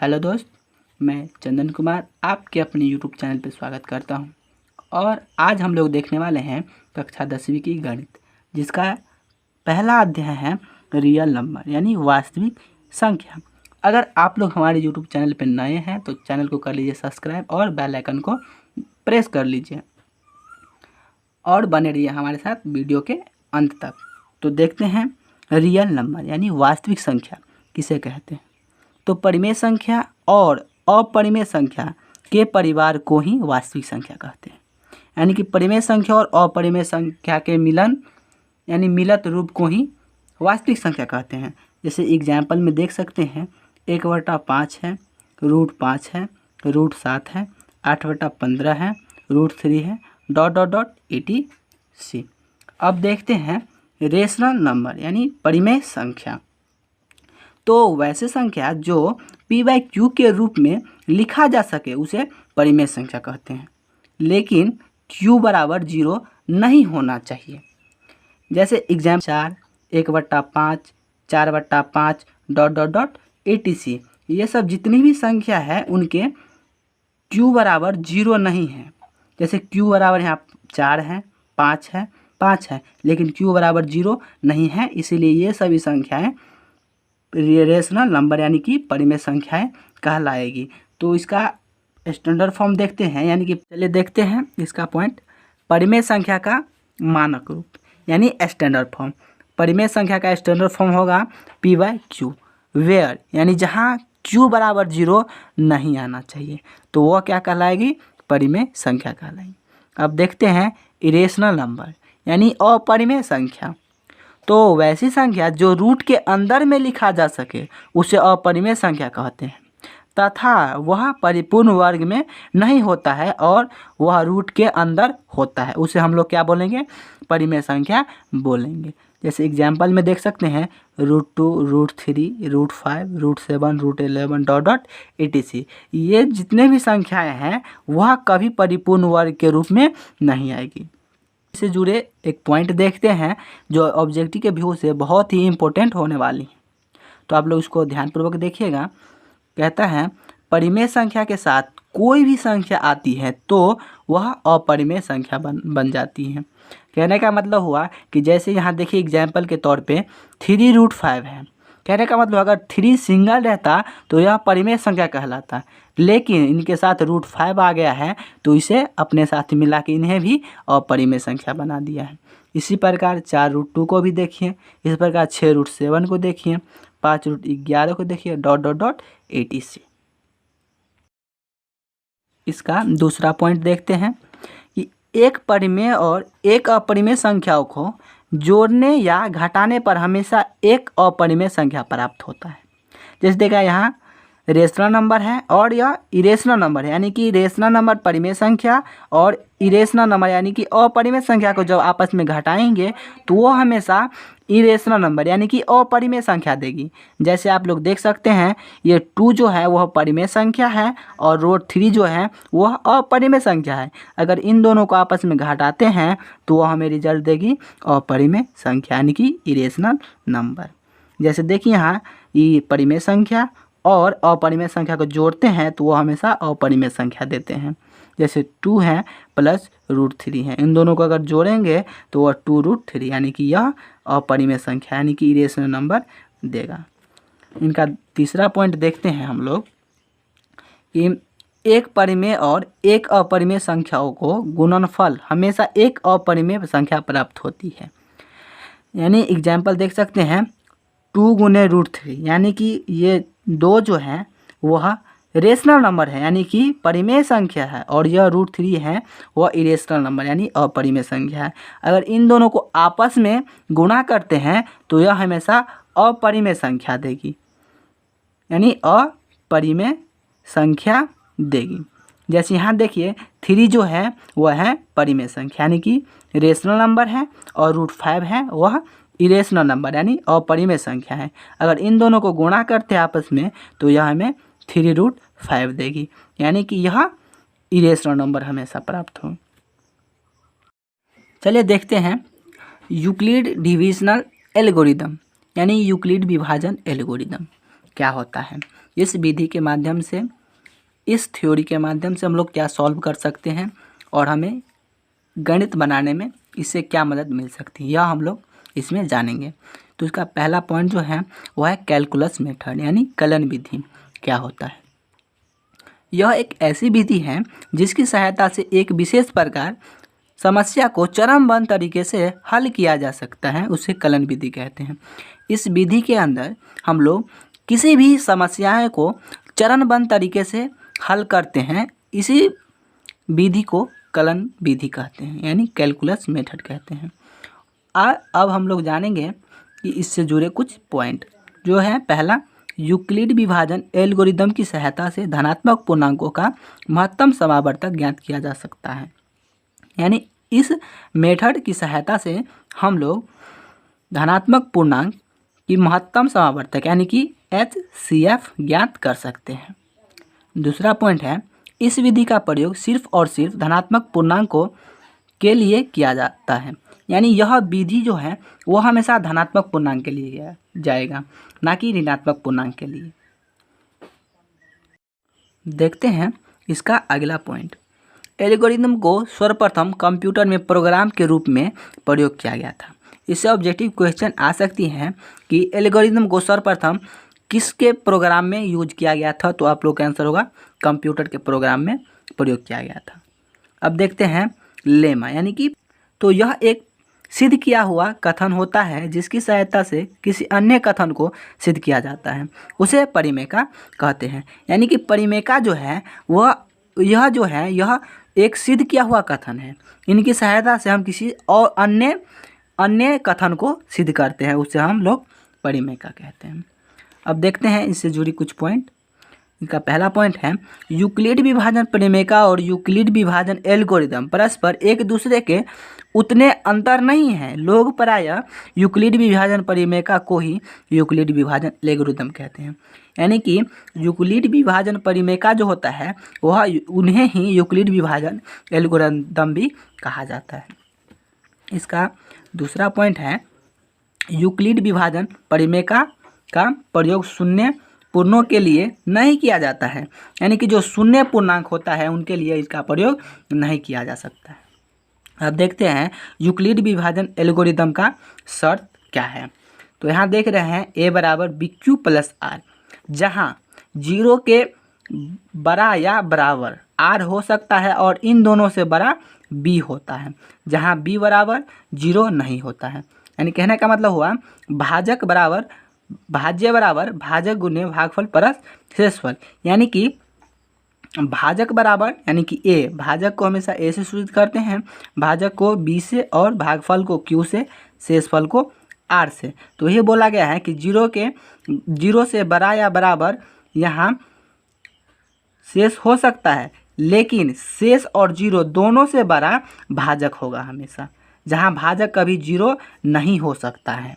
Hello दोस्त, मैं चंदन कुमार आपके अपने यूट्यूब चैनल पर स्वागत करता हूं। और आज हम लोग देखने वाले हैं कक्षा 10वीं की गणित, जिसका पहला अध्याय है रियल नंबर यानी वास्तविक संख्या। अगर आप लोग हमारे यूट्यूब चैनल पर नए हैं तो चैनल को कर लीजिए सब्सक्राइब और बेल आइकन को प्रेस कर लीजिए और बने रहिए हमारे साथ वीडियो के अंत तक। तो देखते हैं रियल नंबर यानी वास्तविक संख्या किसे कहते हैं। तो परिमेय संख्या और अपरिमेय संख्या के परिवार को ही वास्तविक संख्या कहते हैं। यानी कि परिमेय संख्या और अपरिमेय संख्या के मिलन यानी मिलत रूप को ही वास्तविक संख्या कहते हैं। जैसे एग्जाम्पल में देख सकते हैं 1/5 है, √5 है, √7 है, 8/15 है, √3 है, ... etc। अब देखते हैं रेशनल नंबर यानी परिमेय संख्या। तो वैसे संख्या जो p/q के रूप में लिखा जा सके उसे परिमेय संख्या कहते हैं, लेकिन q = 0 नहीं होना चाहिए। जैसे एग्जाम्पल 4, 1/5, 4/5 ... etc। ये सब जितनी भी संख्या है उनके q = 0 नहीं है। जैसे q बराबर यहाँ 4 है, 5 है, 5 है, लेकिन q = 0 नहीं है, इसीलिए ये सभी संख्याएं रेशनल नंबर यानी कि परिमेय संख्याएं कहलाएगी। तो इसका स्टैंडर्ड फॉर्म देखते हैं, यानी कि चलिए देखते हैं इसका पॉइंट। परिमेय संख्या का मानक रूप यानी स्टैंडर्ड फॉर्म। परिमेय संख्या का स्टैंडर्ड फॉर्म होगा p/q, वेयर यानी जहाँ q = 0 नहीं आना चाहिए, तो वह क्या कहलाएगी? परिमेय संख्या कहलाएगी। अब देखते हैं इरेशनल नंबर यानी अपरिमेय संख्या। तो वैसी संख्या जो रूट के अंदर में लिखा जा सके उसे अपरिमेय संख्या कहते हैं, तथा वह परिपूर्ण वर्ग में नहीं होता है और वह रूट के अंदर होता है, उसे हम लोग क्या बोलेंगे? परिमेय संख्या बोलेंगे। जैसे एग्जाम्पल में देख सकते हैं √2, √3, √5, √7, √11 ... etc। ये जितने भी संख्याएं हैं वह कभी परिपूर्ण वर्ग के रूप में नहीं आएगी। इससे जुड़े एक पॉइंट देखते हैं जो ऑब्जेक्टिव के व्यू से बहुत ही इम्पोर्टेंट होने वाली है, तो आप लोग इसको ध्यानपूर्वक देखिएगा। कहता है परिमेय संख्या के साथ कोई भी संख्या आती है तो वह अपरिमेय संख्या बन जाती है। कहने का मतलब हुआ कि जैसे यहाँ देखिए एग्जाम्पल के तौर पे 3√5 है। कहने का मतलब अगर 3 सिंगल रहता तो यह परिमेय संख्या कहलाता, लेकिन इनके साथ √5 आ गया है तो इसे अपने साथ मिला के इन्हें भी अपरिमेय संख्या बना दिया है। इसी प्रकार 4√2 को भी देखिए, इस प्रकार 6√7 को देखिए, 5√11 को देखिए ... etc। इसका दूसरा पॉइंट देखते हैं कि एक परिमेय और एक अपरिमेय संख्याओं को जोड़ने या घटाने पर हमेशा एक अपरिमेय संख्या प्राप्त होता है। जैसे देखा यहाँ रेशनल नंबर है और यह इरेशनल नंबर है, यानी कि रेशनल नंबर परिमेय संख्या और इरेशनल नंबर यानी कि अपरिमेय संख्या को जब आपस में घटाएंगे तो वो हमेशा इरेशनल नंबर यानी कि अपरिमेय संख्या देगी। जैसे आप लोग देख सकते हैं ये 2 जो है वह परिमेय संख्या है और √3 जो है वह अपरिमेय संख्या है। अगर इन दोनों को आपस में घटाते हैं तो वह हमें रिजल्ट देगी अपरिमेय संख्या यानी कि इरेशनल नंबर। जैसे देखिए यहाँ ये परिमेय संख्या और अपरिमेय संख्या को जोड़ते हैं तो वो हमेशा अपरिमेय संख्या देते हैं। जैसे 2 है प्लस √3 है, इन दोनों को अगर जोड़ेंगे तो वह 2√3 यानी कि यह अपरिमेय संख्या यानी कि इरेशनल नंबर देगा। इनका तीसरा पॉइंट देखते हैं हम लोग कि एक परिमेय और एक अपरिमेय संख्याओं को गुणनफल हमेशा एक अपरिमेय संख्या प्राप्त होती है। यानी एग्जाम्पल देख सकते हैं 2 × √3 यानी कि ये 2 जो है वह रेशनल नंबर है यानी कि परिमेय संख्या है, और यह √3 है वह इरेशनल नंबर यानी अपरिमेय संख्या है। अगर इन दोनों को आपस में गुणा करते हैं तो यह हमेशा अपरिमेय संख्या देगी यानी अपरिमेय संख्या देगी। जैसे यहाँ देखिए 3 जो है वह है परिमेय संख्या यानी कि रेशनल नंबर है और √5 है वह इरेशनल नंबर यानी अपरिमेय संख्या है। अगर इन दोनों को गुणा करते हैं आपस में तो यह हमें 3√5 देगी, यानी कि यह इरेशनल नंबर हमेशा प्राप्त हो। चलिए देखते हैं यूक्लिड डिविजनल एल्गोरिदम यानी यूक्लिड विभाजन एल्गोरिदम क्या होता है। इस विधि के माध्यम से, इस थ्योरी के माध्यम से हम लोग क्या सॉल्व कर सकते हैं और हमें गणित बनाने में इससे क्या मदद मिल सकती है, यह हम लोग इसमें जानेंगे। तो इसका पहला पॉइंट जो है वह है कैलकुलस मेथड, यानी कलन विधि क्या होता है। यह एक ऐसी विधि है जिसकी सहायता से एक विशेष प्रकार समस्या को चरणबद्ध तरीके से हल किया जा सकता है, उसे कलन विधि कहते हैं। इस विधि के अंदर हम लोग किसी भी समस्याएं को चरणबद्ध तरीके से हल करते हैं, इसी विधि को कलन विधि कहते हैं, यानी कैलकुलस मेथड कहते हैं। अब हम लोग जानेंगे कि इससे जुड़े कुछ पॉइंट जो है। पहला, यूक्लिड विभाजन एल्गोरिदम की सहायता से धनात्मक पूर्णांकों का महत्तम समावर्तक ज्ञात किया जा सकता है, यानी इस मेथड की सहायता से हम लोग धनात्मक पूर्णांक की महत्तम समावर्तक यानी कि HCF ज्ञात कर सकते हैं। दूसरा पॉइंट है, इस विधि का प्रयोग सिर्फ और सिर्फ धनात्मक पूर्णांकों के लिए किया जाता है, यानी यह विधि जो है वो हमेशा धनात्मक पूर्णांक के लिए जाएगा, ना कि ऋणात्मक पूर्णांक के लिए। देखते हैं इसका अगला पॉइंट। एल्गोरिदम को सर्वप्रथम कंप्यूटर में प्रोग्राम के रूप में प्रयोग किया गया था। इससे ऑब्जेक्टिव क्वेश्चन आ सकती हैं कि एल्गोरिदम को सर्वप्रथम किसके प्रोग्राम में यूज किया गया था, तो आप लोग का आंसर होगा कंप्यूटर के प्रोग्राम में प्रयोग किया गया था। अब देखते हैं लेमा, यानी कि तो यह एक सिद्ध किया हुआ कथन होता है जिसकी सहायता से किसी अन्य कथन को सिद्ध किया जाता है, उसे परिमेका कहते हैं। यानी कि परिमेका जो है वह यह एक सिद्ध किया हुआ कथन है, इनकी सहायता से हम किसी और अन्य कथन को सिद्ध करते हैं, उसे हम लोग परिमेका कहते हैं। अब देखते हैं इससे जुड़ी कुछ पॉइंट। इनका पहला पॉइंट है, यूक्लिड विभाजन परिमेका और यूक्लिड विभाजन एल्गोरिदम परस्पर एक दूसरे के उतने अंतर नहीं हैं। लोग प्रायः यूक्लिड विभाजन परिमेका को ही यूक्लिड विभाजन एल्गोरिदम कहते हैं, यानी कि यूक्लिड विभाजन परिमेका जो होता है वह उन्हें ही यूक्लिड विभाजन एल्गोरिदम भी कहा जाता है। इसका दूसरा पॉइंट है, यूक्लिड विभाजन परिमेका का प्रयोग शून्य पूर्णों के लिए नहीं किया जाता है, यानी कि जो शून्य पूर्णांक होता है उनके लिए इसका प्रयोग नहीं किया जा सकता है। अब देखते हैं यूक्लिड विभाजन एल्गोरिदम का शर्त क्या है। तो यहाँ देख रहे हैं a बराबर BQ प्लस R, जहाँ 0 के बड़ा या बराबर R हो सकता है और इन दोनों से बड़ा B होता है, जहाँ B बराबर 0 नहीं होता है। यानी कहने का मतलब हुआ भाज्य बराबर भाजक गुने भागफल प्लस शेषफल, यानी कि भाजक बराबर यानी कि a, भाजक को हमेशा a से सूचित करते हैं, भाजक को b से और भागफल को q से, शेषफल को r से। तो ये बोला गया है कि 0 से बड़ा या बराबर यहाँ शेष हो सकता है, लेकिन शेष और 0 दोनों से बड़ा भाजक होगा हमेशा, जहाँ भाजक कभी 0 नहीं हो सकता है।